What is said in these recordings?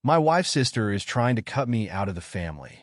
My wife's sister is trying to cut me out of the family.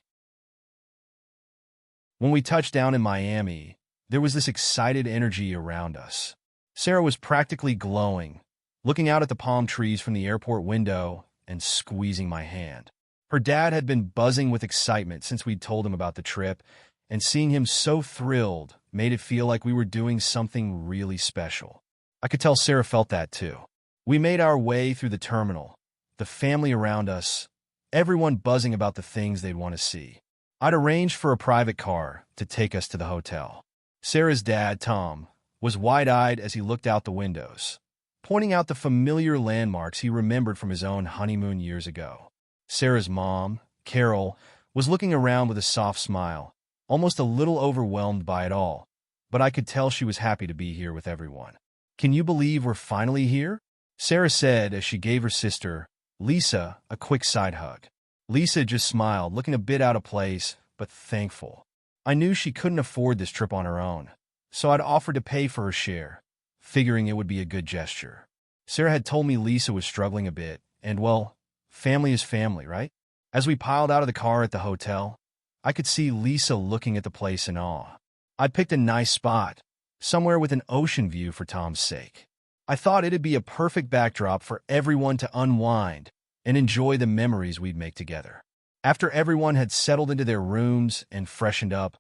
When we touched down in Miami, there was this excited energy around us. Sarah was practically glowing, looking out at the palm trees from the airport window and squeezing my hand. Her dad had been buzzing with excitement since we'd told him about the trip, and seeing him so thrilled made it feel like we were doing something really special. I could tell Sarah felt that too. We made our way through the terminal, the family around us, everyone buzzing about the things they'd want to see. I'd arranged for a private car to take us to the hotel. Sarah's dad, Tom, was wide-eyed as he looked out the windows, pointing out the familiar landmarks he remembered from his own honeymoon years ago. Sarah's mom, Carol, was looking around with a soft smile, almost a little overwhelmed by it all, but I could tell she was happy to be here with everyone. "Can you believe we're finally here?" Sarah said as she gave her sister, Lisa, a quick side hug. Lisa just smiled, looking a bit out of place, but thankful. I knew she couldn't afford this trip on her own, so I'd offered to pay for her share, figuring it would be a good gesture. Sarah had told me Lisa was struggling a bit, and well, family is family, right? As we piled out of the car at the hotel, I could see Lisa looking at the place in awe. I'd picked a nice spot, somewhere with an ocean view for Tom's sake. I thought it'd be a perfect backdrop for everyone to unwind and enjoy the memories we'd make together. After everyone had settled into their rooms and freshened up,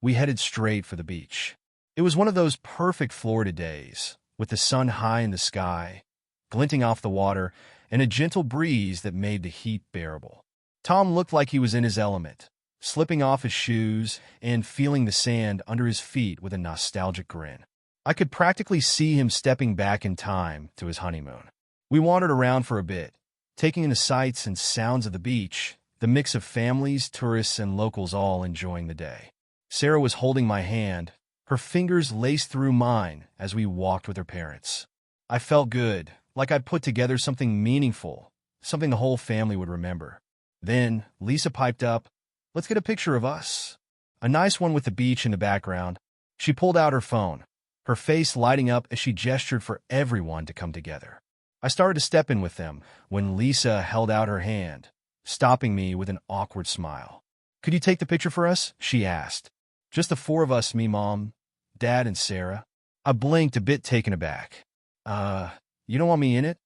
we headed straight for the beach. It was one of those perfect Florida days, with the sun high in the sky, glinting off the water, and a gentle breeze that made the heat bearable. Tom looked like he was in his element, slipping off his shoes and feeling the sand under his feet with a nostalgic grin. I could practically see him stepping back in time to his honeymoon. We wandered around for a bit, taking in the sights and sounds of the beach, the mix of families, tourists, and locals all enjoying the day. Sarah was holding my hand, her fingers laced through mine as we walked with her parents. I felt good, like I'd put together something meaningful, something the whole family would remember. Then Lisa piped up, "Let's get a picture of us." A nice one with the beach in the background. She pulled out her phone, her face lighting up as she gestured for everyone to come together. I started to step in with them when Lisa held out her hand, stopping me with an awkward smile. "Could you take the picture for us?" she asked. "Just the four of us, me, Mom, Dad, and Sarah." I blinked, a bit taken aback. You don't want me in it?"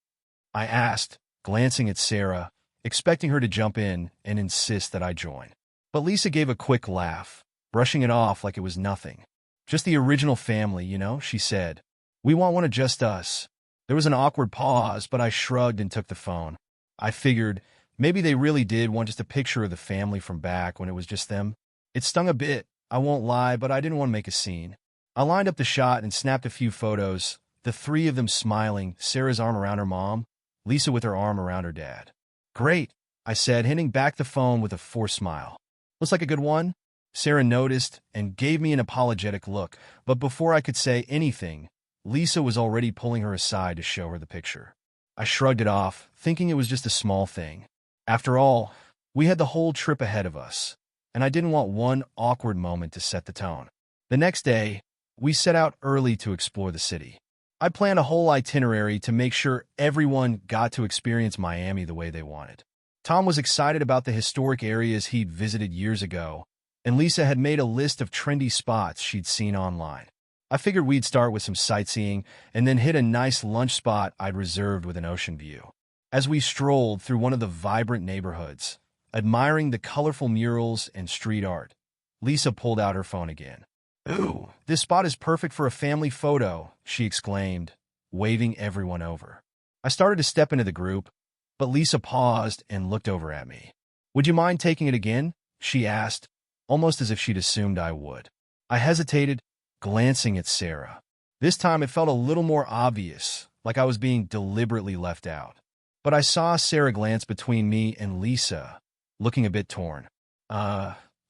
I asked, glancing at Sarah, expecting her to jump in and insist that I join. But Lisa gave a quick laugh, brushing it off like it was nothing. "Just the original family, you know," she said. "We want one of just us." There was an awkward pause, but I shrugged and took the phone. I figured maybe they really did want just a picture of the family from back when it was just them. It stung a bit, I won't lie, but I didn't want to make a scene. I lined up the shot and snapped a few photos, the three of them smiling, Sarah's arm around her mom, Lisa with her arm around her dad. "Great," I said, handing back the phone with a forced smile. "Looks like a good one?" Sarah noticed and gave me an apologetic look, but before I could say anything, Lisa was already pulling her aside to show her the picture. I shrugged it off, thinking it was just a small thing. After all, we had the whole trip ahead of us, and I didn't want one awkward moment to set the tone. The next day, we set out early to explore the city. I planned a whole itinerary to make sure everyone got to experience Miami the way they wanted. Tom was excited about the historic areas he'd visited years ago, and Lisa had made a list of trendy spots she'd seen online. I figured we'd start with some sightseeing and then hit a nice lunch spot I'd reserved with an ocean view. As we strolled through one of the vibrant neighborhoods, admiring the colorful murals and street art, Lisa pulled out her phone again. "Ooh, this spot is perfect for a family photo," she exclaimed, waving everyone over. I started to step into the group, but Lisa paused and looked over at me. "Would you mind taking it again?" she asked, almost as if she'd assumed I would. I hesitated, glancing at Sarah. This time it felt a little more obvious, like I was being deliberately left out. But I saw Sarah glance between me and Lisa, looking a bit torn.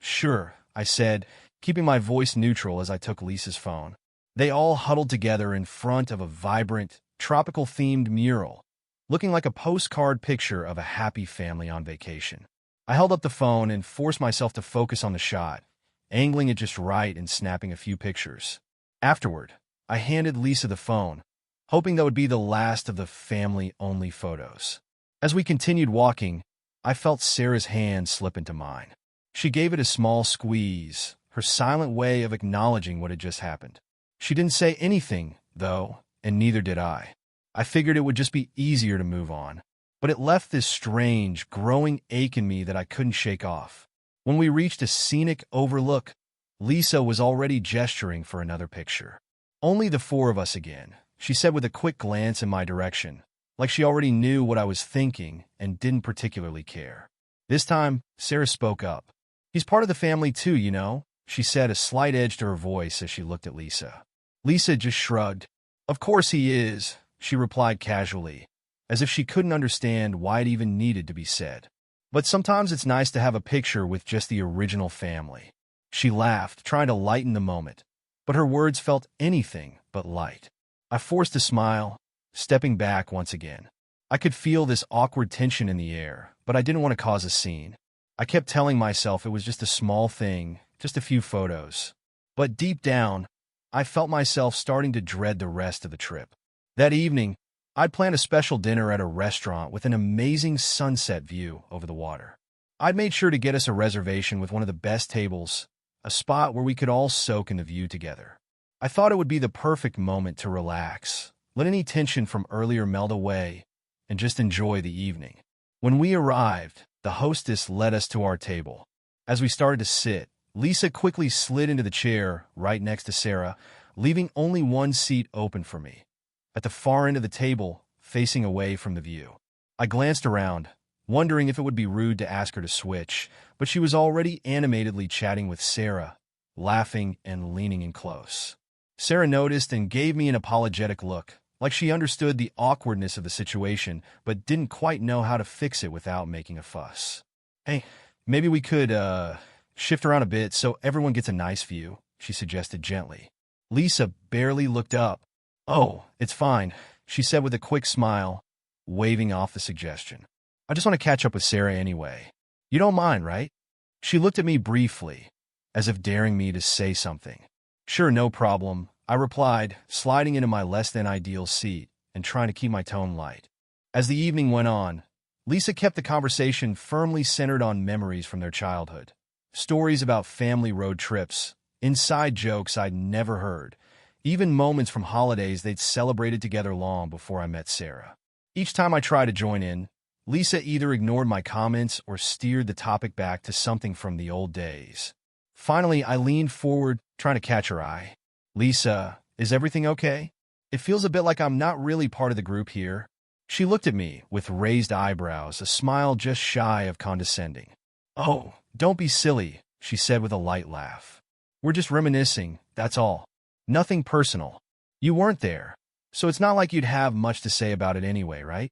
Sure," I said, keeping my voice neutral as I took Lisa's phone. They all huddled together in front of a vibrant, tropical-themed mural, looking like a postcard picture of a happy family on vacation. I held up the phone and forced myself to focus on the shot, angling it just right and snapping a few pictures. Afterward, I handed Lisa the phone, hoping that would be the last of the family-only photos. As we continued walking, I felt Sarah's hand slip into mine. She gave it a small squeeze, her silent way of acknowledging what had just happened. She didn't say anything, though, and neither did I. I figured it would just be easier to move on. But it left this strange, growing ache in me that I couldn't shake off. When we reached a scenic overlook, Lisa was already gesturing for another picture. "Only the four of us again," she said with a quick glance in my direction, like she already knew what I was thinking and didn't particularly care. This time, Sarah spoke up. "He's part of the family too, you know," she said, a slight edge to her voice as she looked at Lisa. Lisa just shrugged. "Of course he is," she replied casually, as if she couldn't understand why it even needed to be said. "But sometimes it's nice to have a picture with just the original family." She laughed, trying to lighten the moment, but her words felt anything but light. I forced a smile, stepping back once again. I could feel this awkward tension in the air, but I didn't want to cause a scene. I kept telling myself it was just a small thing, just a few photos. But deep down, I felt myself starting to dread the rest of the trip. That evening, I'd planned a special dinner at a restaurant with an amazing sunset view over the water. I'd made sure to get us a reservation with one of the best tables, a spot where we could all soak in the view together. I thought it would be the perfect moment to relax, let any tension from earlier melt away, and just enjoy the evening. When we arrived, the hostess led us to our table. As we started to sit, Lisa quickly slid into the chair right next to Sarah, leaving only one seat open for me, at the far end of the table, facing away from the view. I glanced around, wondering if it would be rude to ask her to switch, but she was already animatedly chatting with Sarah, laughing and leaning in close. Sarah noticed and gave me an apologetic look, like she understood the awkwardness of the situation, but didn't quite know how to fix it without making a fuss. "Hey, maybe we could, shift around a bit so everyone gets a nice view," she suggested gently. Lisa barely looked up. "Oh, it's fine," she said with a quick smile, waving off the suggestion. "I just want to catch up with Sarah anyway. You don't mind, right?" She looked at me briefly, as if daring me to say something. "Sure, no problem," I replied, sliding into my less-than-ideal seat and trying to keep my tone light. As the evening went on, Lisa kept the conversation firmly centered on memories from their childhood. Stories about family road trips, inside jokes I'd never heard, even moments from holidays they'd celebrated together long before I met Sarah. Each time I tried to join in, Lisa either ignored my comments or steered the topic back to something from the old days. Finally, I leaned forward, trying to catch her eye. "Lisa, is everything okay? It feels a bit like I'm not really part of the group here." She looked at me with raised eyebrows, a smile just shy of condescending. "Oh, don't be silly," she said with a light laugh. "We're just reminiscing, that's all. Nothing personal. You weren't there, so it's not like you'd have much to say about it anyway, right?"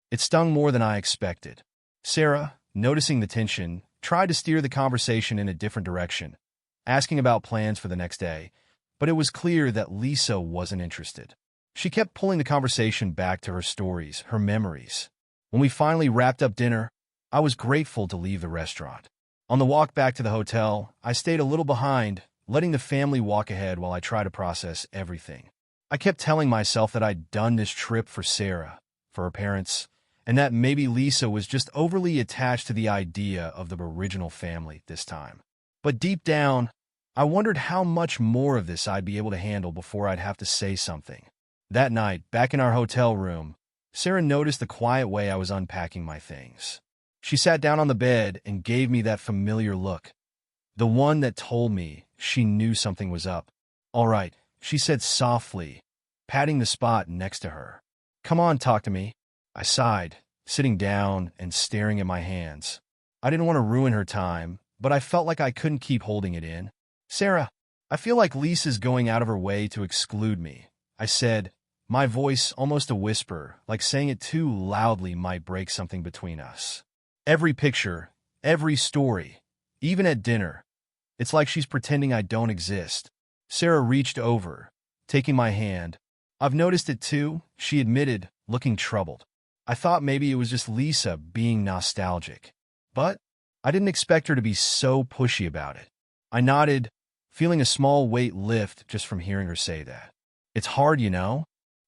It stung more than I expected. Sarah, noticing the tension, tried to steer the conversation in a different direction, asking about plans for the next day, but it was clear that Lisa wasn't interested. She kept pulling the conversation back to her stories, her memories. When we finally wrapped up dinner, I was grateful to leave the restaurant. On the walk back to the hotel, I stayed a little behind, letting the family walk ahead while I tried to process everything. I kept telling myself that I'd done this trip for Sarah, for her parents, and that maybe Lisa was just overly attached to the idea of the original family this time. But deep down, I wondered how much more of this I'd be able to handle before I'd have to say something. That night, back in our hotel room, Sarah noticed the quiet way I was unpacking my things. She sat down on the bed and gave me that familiar look, the one that told me she knew something was up. "All right," she said softly, patting the spot next to her. "Come on, talk to me." I sighed, sitting down and staring at my hands. I didn't want to ruin her time, but I felt like I couldn't keep holding it in. "Sarah, I feel like Lisa's going out of her way to exclude me," I said, my voice almost a whisper, like saying it too loudly might break something between us. "Every picture, every story, even at dinner, it's like she's pretending I don't exist." Sarah reached over, taking my hand. "I've noticed it too," she admitted, looking troubled. I thought maybe it was just Lisa being nostalgic, but I didn't expect her to be so pushy about it. I nodded, feeling a small weight lift just from hearing her say that. "It's hard, you know,"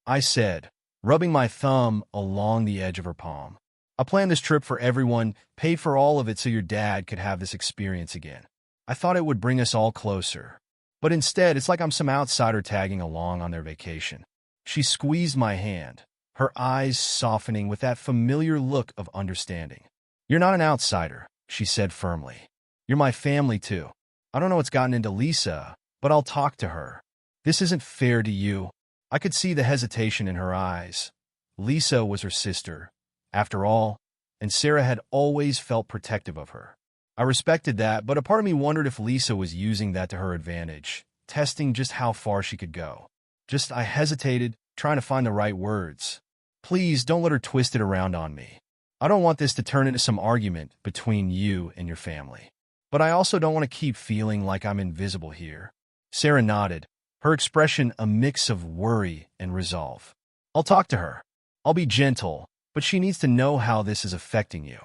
I said, rubbing my thumb along the edge of her palm. I planned this trip for everyone, paid for all of it so your dad could have this experience again. I thought it would bring us all closer. But instead, it's like I'm some outsider tagging along on their vacation. She squeezed my hand, her eyes softening with that familiar look of understanding. You're not an outsider, she said firmly. You're my family too. I don't know what's gotten into Lisa, but I'll talk to her. This isn't fair to you. I could see the hesitation in her eyes. Lisa was her sister, after all, and Sarah had always felt protective of her. I respected that, but a part of me wondered if Lisa was using that to her advantage, testing just how far she could go. I hesitated, trying to find the right words. Please don't let her twist it around on me. I don't want this to turn into some argument between you and your family. But I also don't want to keep feeling like I'm invisible here. Sarah nodded, her expression a mix of worry and resolve. I'll talk to her. I'll be gentle, but she needs to know how this is affecting you.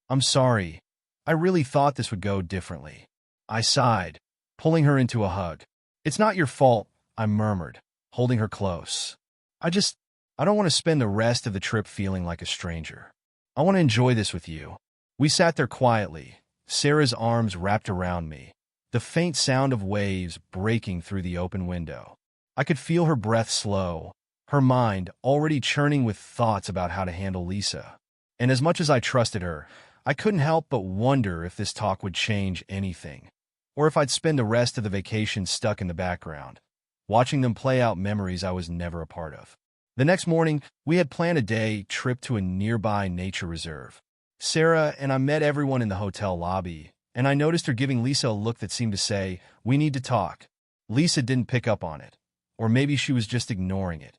I'm sorry. I really thought this would go differently. I sighed, pulling her into a hug. It's not your fault, I murmured, holding her close. I don't want to spend the rest of the trip feeling like a stranger. I want to enjoy this with you. We sat there quietly, Sarah's arms wrapped around me, the faint sound of waves breaking through the open window. I could feel her breath slow, her mind already churning with thoughts about how to handle Lisa. And as much as I trusted her, I couldn't help but wonder if this talk would change anything, or if I'd spend the rest of the vacation stuck in the background, watching them play out memories I was never a part of. The next morning, we had planned a day trip to a nearby nature reserve. Sarah and I met everyone in the hotel lobby, and I noticed her giving Lisa a look that seemed to say, "We need to talk." Lisa didn't pick up on it, or maybe she was just ignoring it.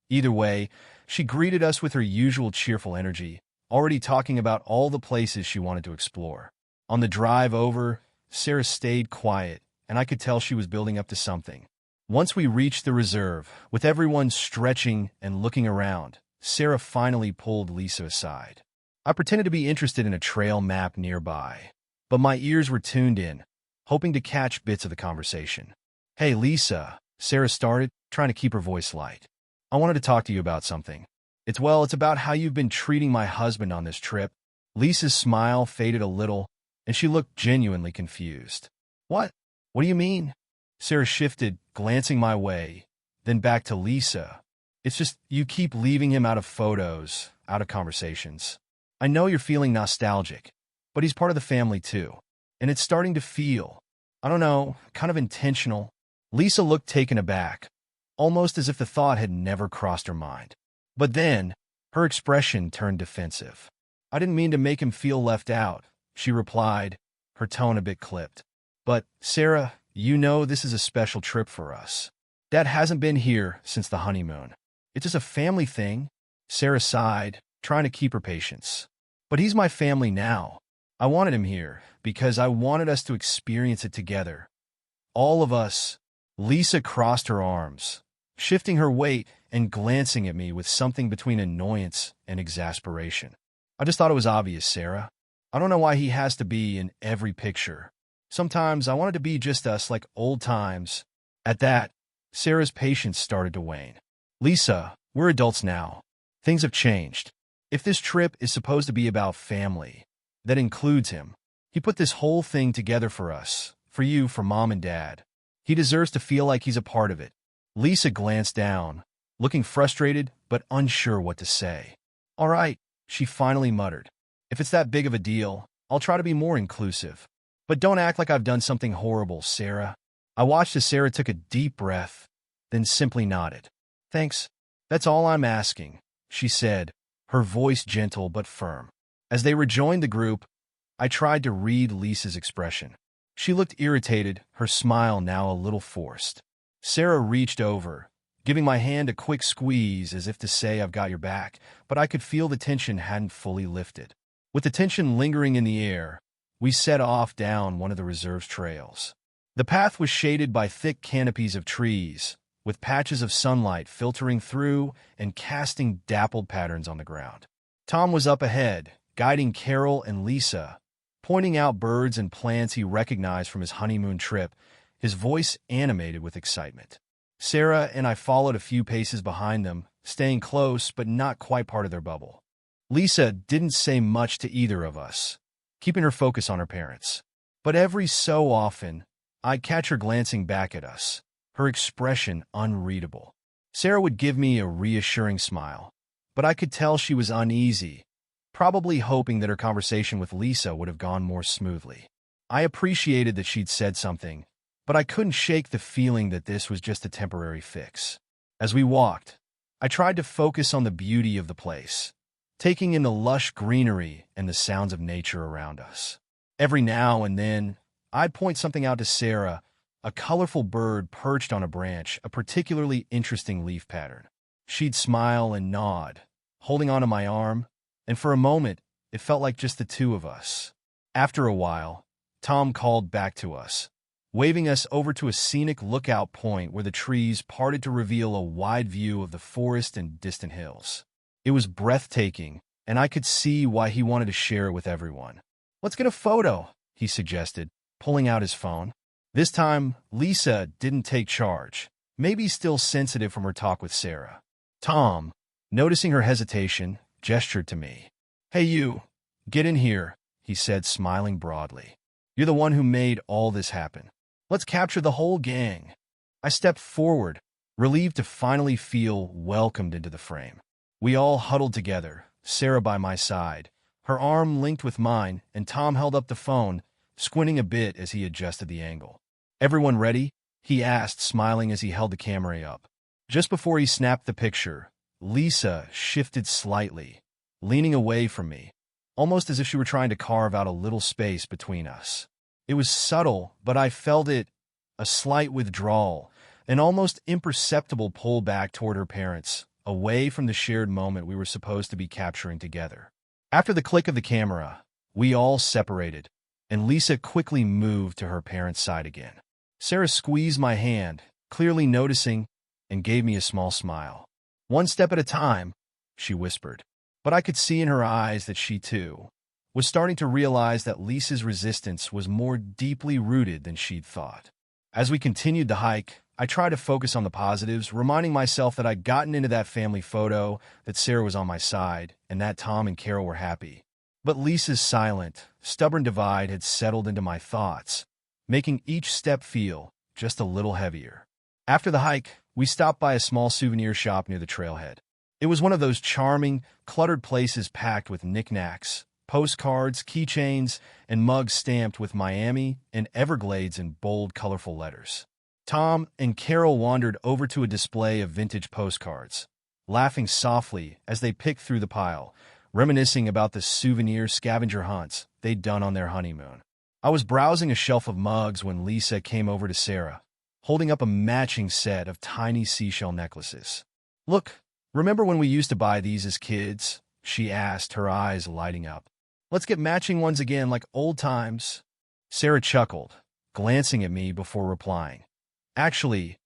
Either way, she greeted us with her usual cheerful energy, already talking about all the places she wanted to explore. On the drive over, Sarah stayed quiet, and I could tell she was building up to something. Once we reached the reserve, with everyone stretching and looking around, Sarah finally pulled Lisa aside. I pretended to be interested in a trail map nearby, but my ears were tuned in, hoping to catch bits of the conversation. "Hey, Lisa," Sarah started, trying to keep her voice light. "I wanted to talk to you about something. It's about how you've been treating my husband on this trip." Lisa's smile faded a little, and she looked genuinely confused. What? What do you mean?" Sarah shifted, glancing my way, then back to Lisa. "It's just, you keep leaving him out of photos, out of conversations. I know you're feeling nostalgic, but he's part of the family too. And it's starting to feel, I don't know, kind of intentional." Lisa looked taken aback, almost as if the thought had never crossed her mind. But then, her expression turned defensive. "I didn't mean to make him feel left out," she replied, her tone a bit clipped. "But, Sarah, you know this is a special trip for us. Dad hasn't been here since the honeymoon. It's just a family thing." Sarah sighed, trying to keep her patience. "But he's my family now. I wanted him here because I wanted us to experience it together. All of us." Lisa crossed her arms, shifting her weight and glancing at me with something between annoyance and exasperation. "I just thought it was obvious, Sarah. I don't know why he has to be in every picture. Sometimes I want it to be just us, like old times." At that, Sarah's patience started to wane. "Lisa, we're adults now. Things have changed. If this trip is supposed to be about family, that includes him. He put this whole thing together for us, for you, for Mom and Dad. He deserves to feel like he's a part of it." Lisa glanced down, looking frustrated but unsure what to say. "All right," she finally muttered. "If it's that big of a deal, I'll try to be more inclusive. But don't act like I've done something horrible, Sarah." I watched as Sarah took a deep breath, then simply nodded. "Thanks. That's all I'm asking," she said, her voice gentle but firm. As they rejoined the group, I tried to read Lisa's expression. She looked irritated, her smile now a little forced. Sarah reached over, giving my hand a quick squeeze as if to say, "I've got your back," but I could feel the tension hadn't fully lifted. With the tension lingering in the air, we set off down one of the reserve's trails. The path was shaded by thick canopies of trees, with patches of sunlight filtering through and casting dappled patterns on the ground. Tom was up ahead, guiding Carol and Lisa, pointing out birds and plants he recognized from his honeymoon trip, his voice animated with excitement. Sarah and I followed a few paces behind them, staying close but not quite part of their bubble. Lisa didn't say much to either of us, keeping her focus on her parents. But every so often, I'd catch her glancing back at us, her expression unreadable. Sarah would give me a reassuring smile, but I could tell she was uneasy, probably hoping that her conversation with Lisa would have gone more smoothly. I appreciated that she'd said something, but I couldn't shake the feeling that this was just a temporary fix. As we walked, I tried to focus on the beauty of the place, taking in the lush greenery and the sounds of nature around us. Every now and then, I'd point something out to Sarah, a colorful bird perched on a branch, a particularly interesting leaf pattern. She'd smile and nod, holding onto my arm, and for a moment, it felt like just the two of us. After a while, Tom called back to us, waving us over to a scenic lookout point where the trees parted to reveal a wide view of the forest and distant hills. It was breathtaking, and I could see why he wanted to share it with everyone. "Let's get a photo," he suggested, pulling out his phone. This time, Lisa didn't take charge, maybe still sensitive from her talk with Sarah. Tom, noticing her hesitation, gestured to me. "Hey you, get in here," he said, smiling broadly. "You're the one who made all this happen. Let's capture the whole gang." I stepped forward, relieved to finally feel welcomed into the frame. We all huddled together, Sarah by my side, her arm linked with mine, and Tom held up the phone, squinting a bit as he adjusted the angle. "Everyone ready?" he asked, smiling as he held the camera up. Just before he snapped the picture, Lisa shifted slightly, leaning away from me, almost as if she were trying to carve out a little space between us. It was subtle, but I felt it, a slight withdrawal, an almost imperceptible pull back toward her parents, away from the shared moment we were supposed to be capturing together. After the click of the camera, we all separated, and Lisa quickly moved to her parents' side again. Sarah squeezed my hand, clearly noticing, and gave me a small smile. "One step at a time," she whispered, but I could see in her eyes that she, too, was starting to realize that Lisa's resistance was more deeply rooted than she'd thought. As we continued the hike, I tried to focus on the positives, reminding myself that I'd gotten into that family photo, that Sarah was on my side, and that Tom and Carol were happy. But Lisa's silent, stubborn divide had settled into my thoughts, making each step feel just a little heavier. After the hike, we stopped by a small souvenir shop near the trailhead. It was one of those charming, cluttered places packed with knickknacks, postcards, keychains, and mugs stamped with Miami and Everglades in bold, colorful letters. Tom and Carol wandered over to a display of vintage postcards, laughing softly as they picked through the pile, reminiscing about the souvenir scavenger hunts they'd done on their honeymoon. I was browsing a shelf of mugs when Lisa came over to Sarah, holding up a matching set of tiny seashell necklaces. "Look, remember when we used to buy these as kids?" she asked, her eyes lighting up. "Let's get matching ones again like old times." Sarah chuckled, glancing at me before replying. "Actually,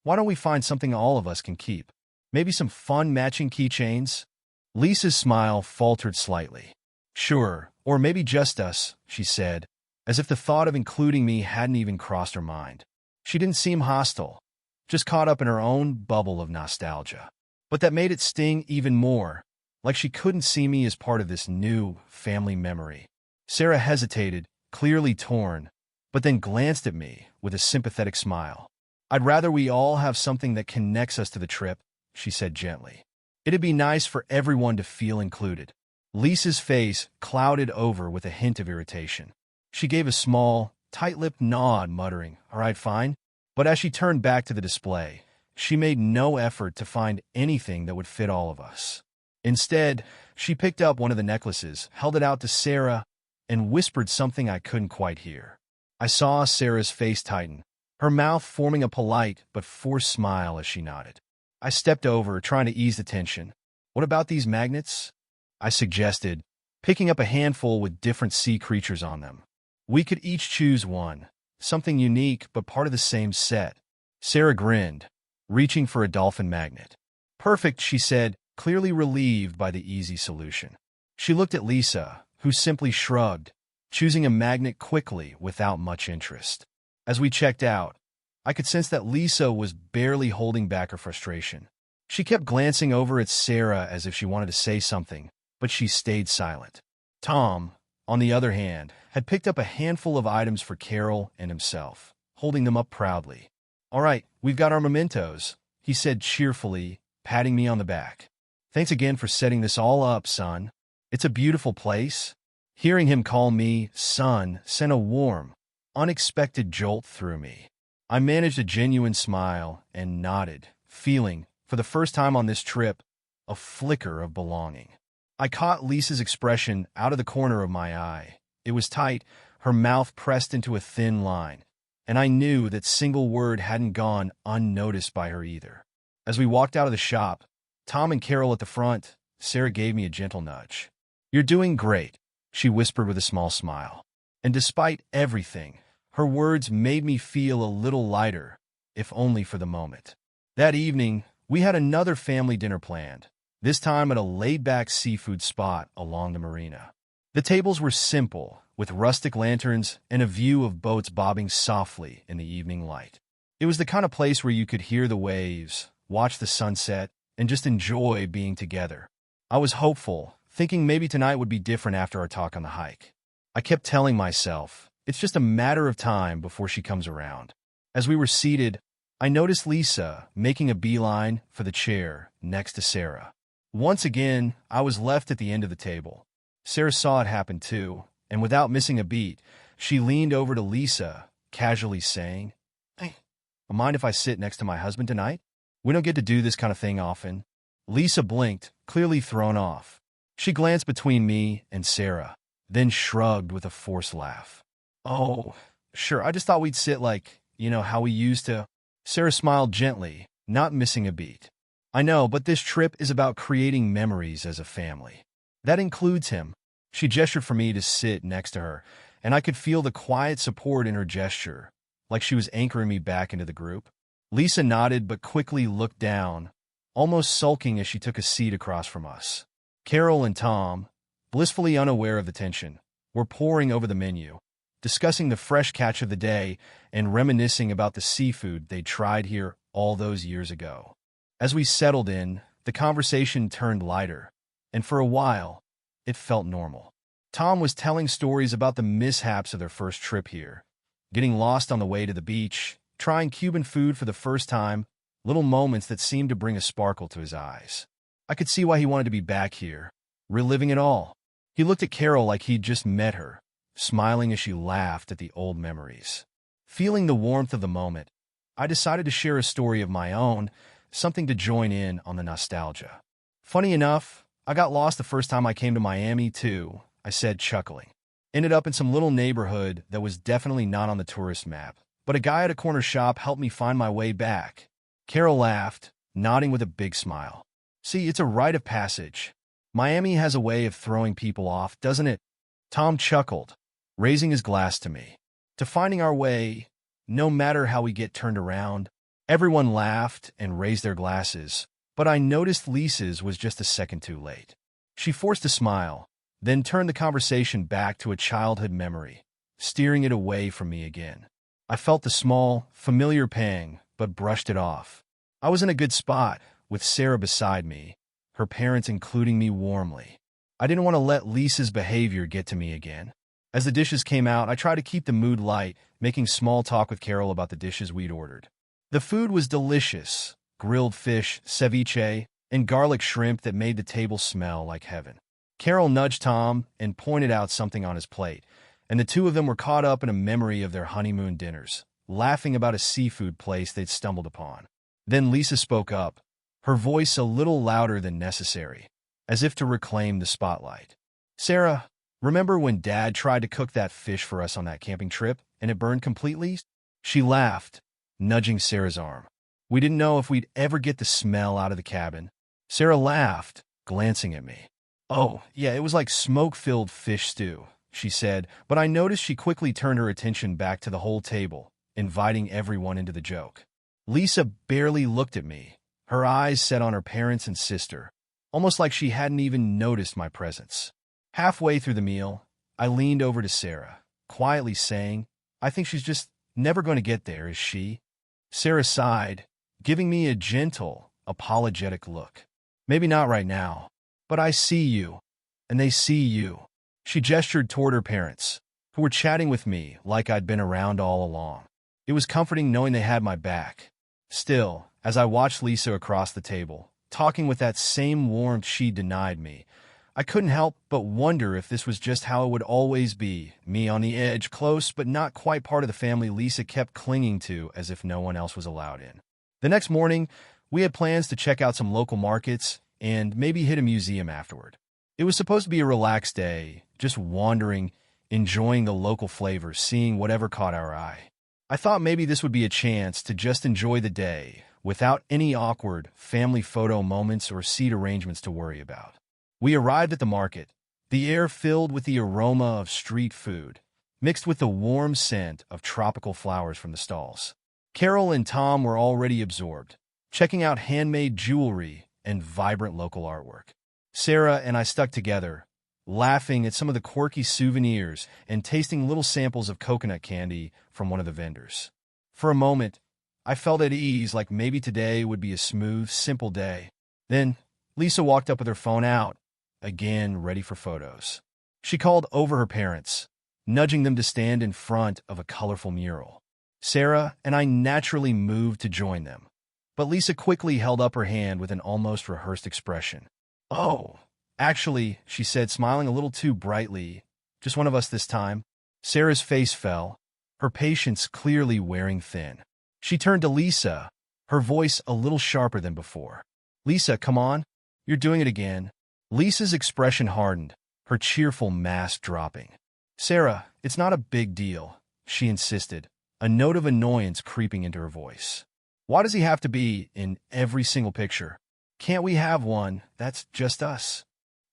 why don't we find something all of us can keep? Maybe some fun matching keychains?" Lisa's smile faltered slightly. "Sure, or maybe just us," she said, as if the thought of including me hadn't even crossed her mind. She didn't seem hostile, just caught up in her own bubble of nostalgia. But that made it sting even more, like she couldn't see me as part of this new family memory. Sarah hesitated, clearly torn, but then glanced at me with a sympathetic smile. "I'd rather we all have something that connects us to the trip," she said gently. "It'd be nice for everyone to feel included." Lisa's face clouded over with a hint of irritation. She gave a small, tight-lipped nod, muttering, "All right, fine." But as she turned back to the display, she made no effort to find anything that would fit all of us. Instead, she picked up one of the necklaces, held it out to Sarah, and whispered something I couldn't quite hear. I saw Sarah's face tighten, her mouth forming a polite but forced smile as she nodded. I stepped over, trying to ease the tension. "What about these magnets?" I suggested, picking up a handful with different sea creatures on them. "We could each choose one, something unique but part of the same set." Sarah grinned, reaching for a dolphin magnet. "Perfect," she said, clearly relieved by the easy solution. She looked at Lisa, who simply shrugged, choosing a magnet quickly without much interest. As we checked out, I could sense that Lisa was barely holding back her frustration. She kept glancing over at Sarah as if she wanted to say something, but she stayed silent. Tom, on the other hand, had picked up a handful of items for Carol and himself, holding them up proudly. "All right, we've got our mementos," he said cheerfully, patting me on the back. "Thanks again for setting this all up, son. It's a beautiful place." Hearing him call me son sent a warm, unexpected jolt through me. I managed a genuine smile and nodded, feeling, for the first time on this trip, a flicker of belonging. I caught Lisa's expression out of the corner of my eye. It was tight, her mouth pressed into a thin line, and I knew that single word hadn't gone unnoticed by her either. As we walked out of the shop, Tom and Carol at the front, Sarah gave me a gentle nudge. "You're doing great," she whispered with a small smile. And despite everything, her words made me feel a little lighter, if only for the moment. That evening, we had another family dinner planned, this time at a laid-back seafood spot along the marina. The tables were simple, with rustic lanterns and a view of boats bobbing softly in the evening light. It was the kind of place where you could hear the waves, watch the sunset, and just enjoy being together. I was hopeful, thinking maybe tonight would be different after our talk on the hike. I kept telling myself, it's just a matter of time before she comes around. As we were seated, I noticed Lisa making a beeline for the chair next to Sarah. Once again, I was left at the end of the table. Sarah saw it happen too, and without missing a beat, she leaned over to Lisa, casually saying, "Hey, mind if I sit next to my husband tonight? We don't get to do this kind of thing often." Lisa blinked, clearly thrown off. She glanced between me and Sarah, then shrugged with a forced laugh. "Oh, sure, I just thought we'd sit like, how we used to." Sarah smiled gently, not missing a beat. "I know, but this trip is about creating memories as a family. That includes him." She gestured for me to sit next to her, and I could feel the quiet support in her gesture, like she was anchoring me back into the group. Lisa nodded but quickly looked down, almost sulking as she took a seat across from us. Carol and Tom, blissfully unaware of the tension, were poring over the menu, discussing the fresh catch of the day and reminiscing about the seafood they'd tried here all those years ago. As we settled in, the conversation turned lighter, and for a while, it felt normal. Tom was telling stories about the mishaps of their first trip here, getting lost on the way to the beach, trying Cuban food for the first time, little moments that seemed to bring a sparkle to his eyes. I could see why he wanted to be back here, reliving it all. He looked at Carol like he'd just met her, smiling as she laughed at the old memories. Feeling the warmth of the moment, I decided to share a story of my own, something to join in on the nostalgia. "Funny enough, I got lost the first time I came to Miami, too," I said, chuckling. "Ended up in some little neighborhood that was definitely not on the tourist map, but a guy at a corner shop helped me find my way back." Carol laughed, nodding with a big smile. "See, it's a rite of passage. Miami has a way of throwing people off, doesn't it?" Tom chuckled, raising his glass to me. "To finding our way, no matter how we get turned around." Everyone laughed and raised their glasses, but I noticed Lisa's was just a second too late. She forced a smile, then turned the conversation back to a childhood memory, steering it away from me again. I felt the small, familiar pang, but brushed it off. I was in a good spot, with Sarah beside me, her parents including me warmly. I didn't want to let Lisa's behavior get to me again. As the dishes came out, I tried to keep the mood light, making small talk with Carol about the dishes we'd ordered. The food was delicious: grilled fish, ceviche, and garlic shrimp that made the table smell like heaven. Carol nudged Tom and pointed out something on his plate, and the two of them were caught up in a memory of their honeymoon dinners, laughing about a seafood place they'd stumbled upon. Then Lisa spoke up, her voice a little louder than necessary, as if to reclaim the spotlight. "Sarah, remember when Dad tried to cook that fish for us on that camping trip, and it burned completely?" She laughed, nudging Sarah's arm. "We didn't know if we'd ever get the smell out of the cabin." Sarah laughed, glancing at me. "Oh, yeah, it was like smoke-filled fish stew," she said, but I noticed she quickly turned her attention back to the whole table, inviting everyone into the joke. Lisa barely looked at me, her eyes set on her parents and sister, almost like she hadn't even noticed my presence. Halfway through the meal, I leaned over to Sarah, quietly saying, "I think she's just never going to get there, is she?" Sarah sighed, giving me a gentle, apologetic look. "Maybe not right now, but I see you." and they see you. She gestured toward her parents, who were chatting with me like I'd been around all along. It was comforting knowing they had my back. Still, as I watched Lisa across the table, talking with that same warmth she denied me, I couldn't help but wonder if this was just how it would always be, me on the edge, close but not quite part of the family Lisa kept clinging to as if no one else was allowed in. The next morning, we had plans to check out some local markets and maybe hit a museum afterward. It was supposed to be a relaxed day, just wandering, enjoying the local flavors, seeing whatever caught our eye. I thought maybe this would be a chance to just enjoy the day without any awkward family photo moments or seat arrangements to worry about. We arrived at the market, the air filled with the aroma of street food, mixed with the warm scent of tropical flowers from the stalls. Carol and Tom were already absorbed, checking out handmade jewelry and vibrant local artwork. Sarah and I stuck together, laughing at some of the quirky souvenirs and tasting little samples of coconut candy from one of the vendors. For a moment, I felt at ease, like maybe today would be a smooth, simple day. Then, Lisa walked up with her phone out, again ready for photos. She called over her parents, nudging them to stand in front of a colorful mural. Sarah and I naturally moved to join them, but Lisa quickly held up her hand with an almost rehearsed expression. "Oh, actually," she said, smiling a little too brightly, "just one of us this time." Sarah's face fell, her patience clearly wearing thin. She turned to Lisa, her voice a little sharper than before. "Lisa, come on. You're doing it again." Lisa's expression hardened, her cheerful mask dropping. "Sarah, it's not a big deal," she insisted, a note of annoyance creeping into her voice. "Why does he have to be in every single picture? Can't we have one that's just us?"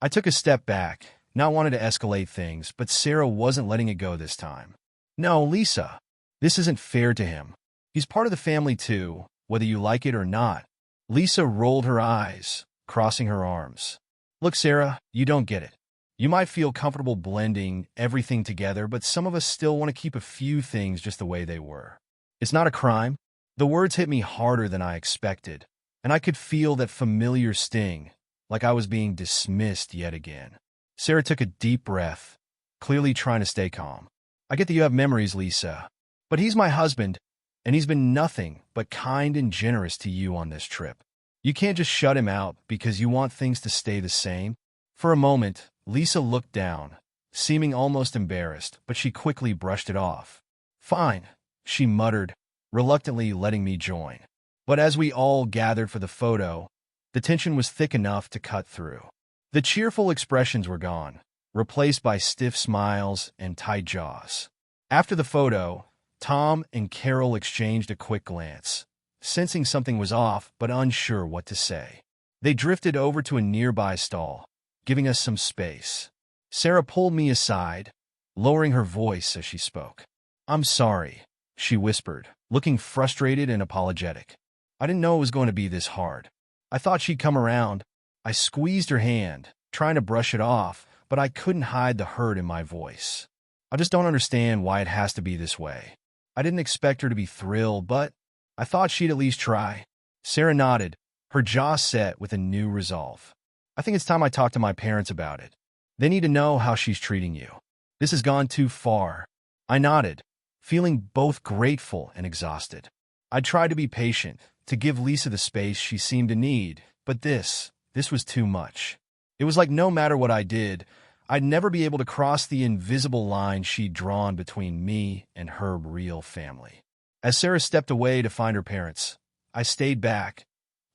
I took a step back, not wanting to escalate things, but Sarah wasn't letting it go this time. "No, Lisa, this isn't fair to him. He's part of the family too, whether you like it or not." Lisa rolled her eyes, crossing her arms. "Look, Sarah, you don't get it. You might feel comfortable blending everything together, but some of us still want to keep a few things just the way they were. It's not a crime." The words hit me harder than I expected, and I could feel that familiar sting, like I was being dismissed yet again. Sarah took a deep breath, clearly trying to stay calm. "I get that you have memories, Lisa, but he's my husband, and he's been nothing but kind and generous to you on this trip. You can't just shut him out because you want things to stay the same." For a moment, Lisa looked down, seeming almost embarrassed, but she quickly brushed it off. "Fine," she muttered, reluctantly letting me join. But as we all gathered for the photo, the tension was thick enough to cut through. The cheerful expressions were gone, replaced by stiff smiles and tight jaws. After the photo, Tom and Carol exchanged a quick glance, sensing something was off but unsure what to say. They drifted over to a nearby stall, giving us some space. Sarah pulled me aside, lowering her voice as she spoke. "I'm sorry," she whispered, looking frustrated and apologetic. "I didn't know it was going to be this hard. I thought she'd come around." I squeezed her hand, trying to brush it off, but I couldn't hide the hurt in my voice. "I just don't understand why it has to be this way. I didn't expect her to be thrilled, but I thought she'd at least try." Sarah nodded, her jaw set with a new resolve. "I think it's time I talk to my parents about it. They need to know how she's treating you. This has gone too far." I nodded, feeling both grateful and exhausted. I tried to be patient, to give Lisa the space she seemed to need, but this was too much. It was like no matter what I did, I'd never be able to cross the invisible line she'd drawn between me and her real family. As Sarah stepped away to find her parents, I stayed back,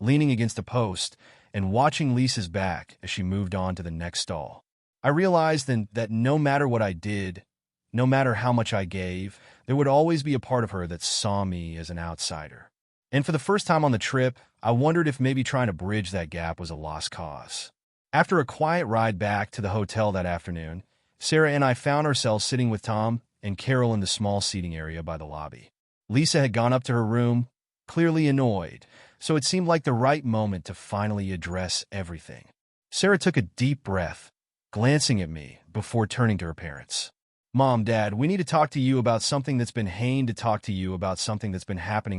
leaning against a post and watching Lisa's back as she moved on to the next stall. I realized then that no matter what I did, no matter how much I gave, there would always be a part of her that saw me as an outsider. And for the first time on the trip, I wondered if maybe trying to bridge that gap was a lost cause. After a quiet ride back to the hotel that afternoon, Sarah and I found ourselves sitting with Tom and Carol in the small seating area by the lobby. Lisa had gone up to her room, clearly annoyed, so it seemed like the right moment to finally address everything. Sarah took a deep breath, glancing at me before turning to her parents. "Mom, Dad, we need to talk to you about something that's been happening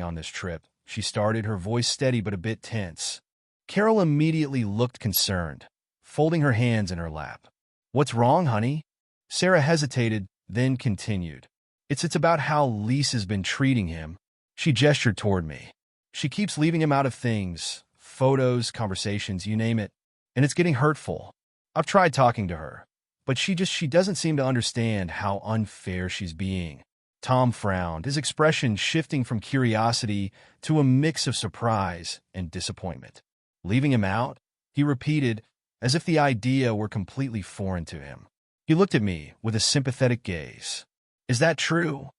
on this trip," she started, her voice steady but a bit tense. Carol immediately looked concerned, folding her hands in her lap. What's wrong, honey? Sarah hesitated, then continued. It's about how Lisa's been treating him. She gestured toward me. She keeps leaving him out of things, photos, conversations, you name it, and it's getting hurtful. I've tried talking to her, but she doesn't seem to understand how unfair she's being. Tom frowned, his expression shifting from curiosity to a mix of surprise and disappointment. Leaving him out? He repeated, as if the idea were completely foreign to him. He looked at me with a sympathetic gaze. Is that true?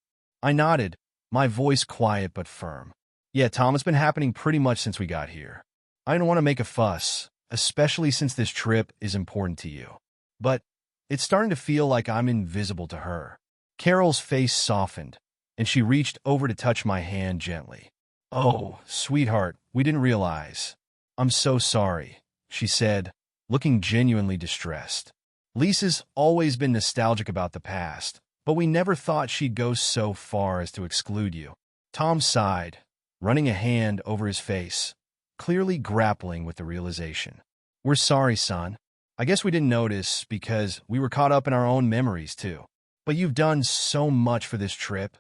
I nodded, my voice quiet but firm. Yeah, Tom, it's been happening pretty much since we got here. I don't want to make a fuss, especially since this trip is important to you. But it's starting to feel like I'm invisible to her. Carol's face softened, and she reached over to touch my hand gently. Oh, sweetheart, we didn't realize. I'm so sorry, she said, looking genuinely distressed. Lisa's always been nostalgic about the past, but we never thought she'd go so far as to exclude you. Tom sighed, running a hand over his face, clearly grappling with the realization. We're sorry, son. I guess we didn't notice because we were caught up in our own memories, too. But you've done so much for this trip.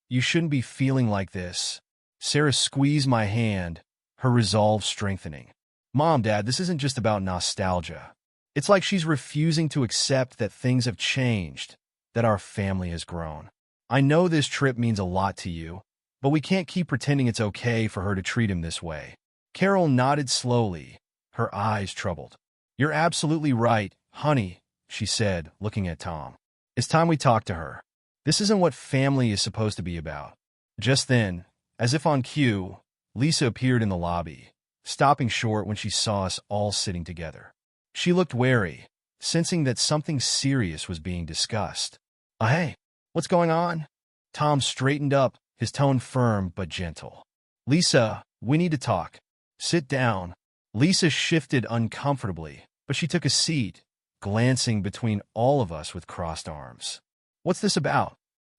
You shouldn't be feeling like this. Sarah squeezed my hand, her resolve strengthening. Mom, Dad, this isn't just about nostalgia. It's like she's refusing to accept that things have changed, that our family has grown. I know this trip means a lot to you, but we can't keep pretending it's okay for her to treat him this way. Carol nodded slowly, her eyes troubled. You're absolutely right, honey, she said, looking at Tom. It's time we talk to her. This isn't what family is supposed to be about. Just then, as if on cue, Lisa appeared in the lobby, stopping short when she saw us all sitting together. She looked wary, sensing that something serious was being discussed. Hey, what's going on? Tom straightened up, his tone firm but gentle. Lisa, we need to talk. Sit down. Lisa shifted uncomfortably, but she took a seat, glancing between all of us with crossed arms. What's this about?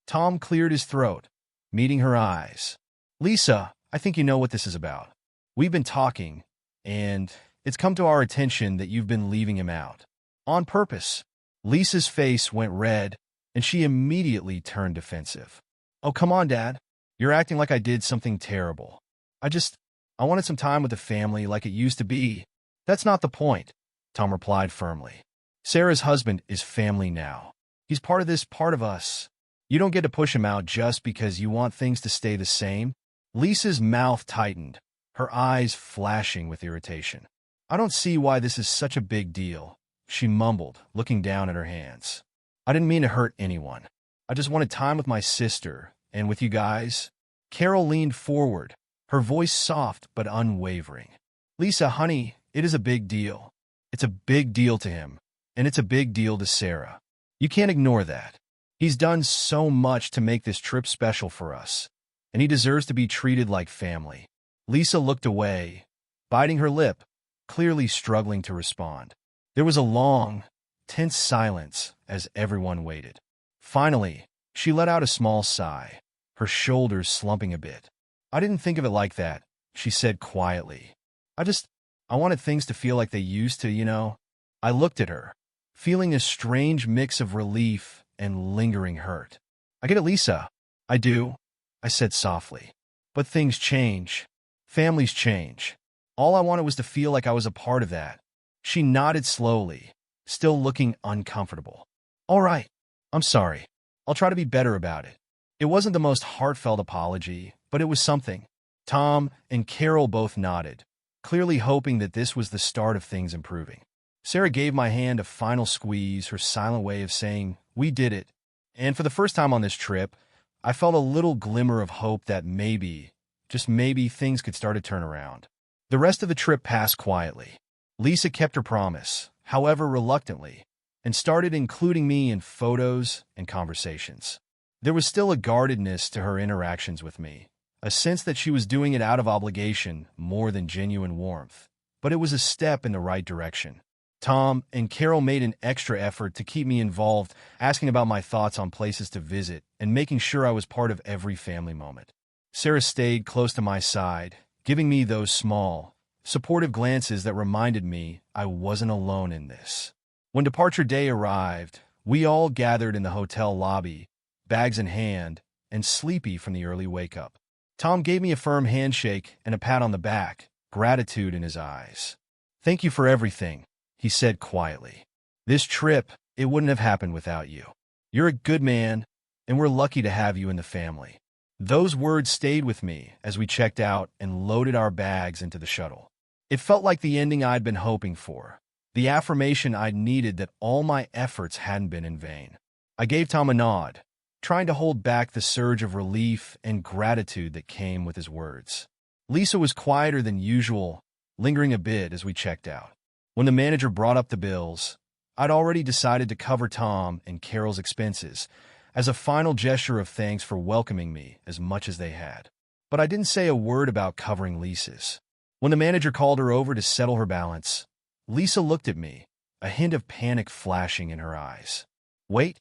Tom cleared his throat, meeting her eyes. Lisa, I think you know what this is about. We've been talking, and it's come to our attention that you've been leaving him out. On purpose. Lisa's face went red, and she immediately turned defensive. Oh, come on, Dad. You're acting like I did something terrible. I wanted some time with the family like it used to be. That's not the point, Tom replied firmly. Sarah's husband is family now. He's part of this, part of us. You don't get to push him out just because you want things to stay the same. Lisa's mouth tightened, her eyes flashing with irritation. I don't see why this is such a big deal, she mumbled, looking down at her hands. I didn't mean to hurt anyone. I just wanted time with my sister, and with you guys. Carol leaned forward, her voice soft but unwavering. Lisa, honey, it is a big deal. It's a big deal to him, and it's a big deal to Sarah. You can't ignore that. He's done so much to make this trip special for us, and he deserves to be treated like family. Lisa looked away, biting her lip, clearly struggling to respond. There was a long, tense silence as everyone waited. Finally, she let out a small sigh, her shoulders slumping a bit. I didn't think of it like that, she said quietly. I wanted things to feel like they used to, you know. I looked at her, feeling a strange mix of relief and lingering hurt. I get it, Lisa. I do, I said softly. But things change. Families change. All I wanted was to feel like I was a part of that. She nodded slowly, still looking uncomfortable. All right, I'm sorry. I'll try to be better about it. It wasn't the most heartfelt apology, but it was something. Tom and Carol both nodded, clearly hoping that this was the start of things improving. Sarah gave my hand a final squeeze, her silent way of saying, we did it. And for the first time on this trip, I felt a little glimmer of hope that maybe, just maybe, things could start to turn around. The rest of the trip passed quietly. Lisa kept her promise, however reluctantly, and started including me in photos and conversations. There was still a guardedness to her interactions with me, a sense that she was doing it out of obligation more than genuine warmth. But it was a step in the right direction. Tom and Carol made an extra effort to keep me involved, asking about my thoughts on places to visit and making sure I was part of every family moment. Sarah stayed close to my side, giving me those small, supportive glances that reminded me I wasn't alone in this. When departure day arrived, we all gathered in the hotel lobby, bags in hand, and sleepy from the early wake-up. Tom gave me a firm handshake and a pat on the back, gratitude in his eyes. "Thank you for everything," he said quietly. "This trip, it wouldn't have happened without you. You're a good man, and we're lucky to have you in the family." Those words stayed with me as we checked out and loaded our bags into the shuttle. It felt like the ending I'd been hoping for, the affirmation I'd needed that all my efforts hadn't been in vain. I gave Tom a nod, trying to hold back the surge of relief and gratitude that came with his words. Lisa was quieter than usual, lingering a bit as we checked out. When the manager brought up the bills, I'd already decided to cover Tom and Carol's expenses as a final gesture of thanks for welcoming me as much as they had. But I didn't say a word about covering Lisa's. When the manager called her over to settle her balance, Lisa looked at me, a hint of panic flashing in her eyes. "Wait,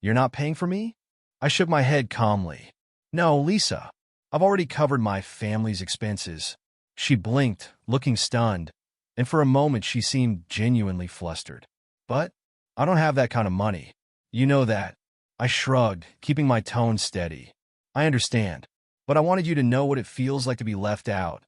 you're not paying for me?" I shook my head calmly. "No, Lisa, I've already covered my family's expenses." She blinked, looking stunned, and for a moment she seemed genuinely flustered. "But I don't have that kind of money. You know that." I shrugged, keeping my tone steady. "I understand, but I wanted you to know what it feels like to be left out,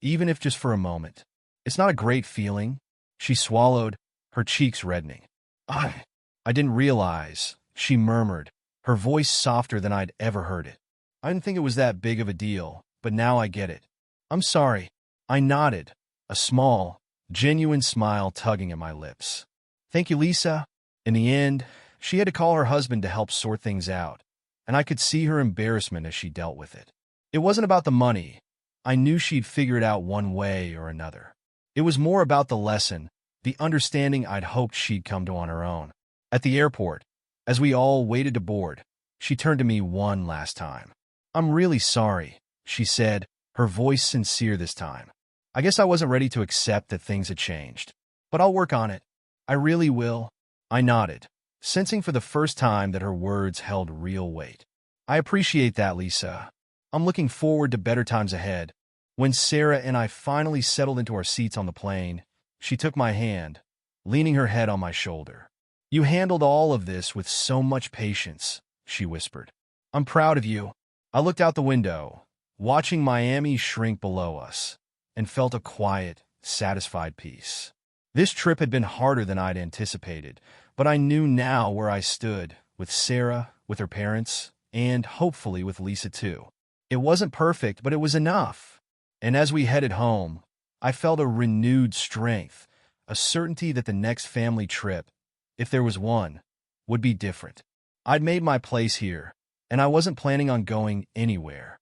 even if just for a moment. It's not a great feeling." She swallowed, her cheeks reddening. I didn't realize," she murmured, her voice softer than I'd ever heard it. "I didn't think it was that big of a deal, but now I get it. I'm sorry." I nodded, a small, genuine smile tugging at my lips. "Thank you, Lisa." In the end, she had to call her husband to help sort things out, and I could see her embarrassment as she dealt with it. It wasn't about the money. I knew she'd figure it out one way or another. It was more about the lesson, the understanding I'd hoped she'd come to on her own. At the airport, as we all waited to board, she turned to me one last time. "I'm really sorry," she said, her voice sincere this time. "I guess I wasn't ready to accept that things had changed. But I'll work on it. I really will." I nodded, sensing for the first time that her words held real weight. "I appreciate that, Lisa. I'm looking forward to better times ahead." When Sarah and I finally settled into our seats on the plane, she took my hand, leaning her head on my shoulder. "You handled all of this with so much patience," she whispered. "I'm proud of you." I looked out the window, watching Miami shrink below us, and felt a quiet, satisfied peace. This trip had been harder than I'd anticipated, but I knew now where I stood, with Sarah, with her parents, and hopefully with Lisa too. It wasn't perfect, but it was enough. And as we headed home, I felt a renewed strength, a certainty that the next family trip, if there was one, would be different. I'd made my place here, and I wasn't planning on going anywhere.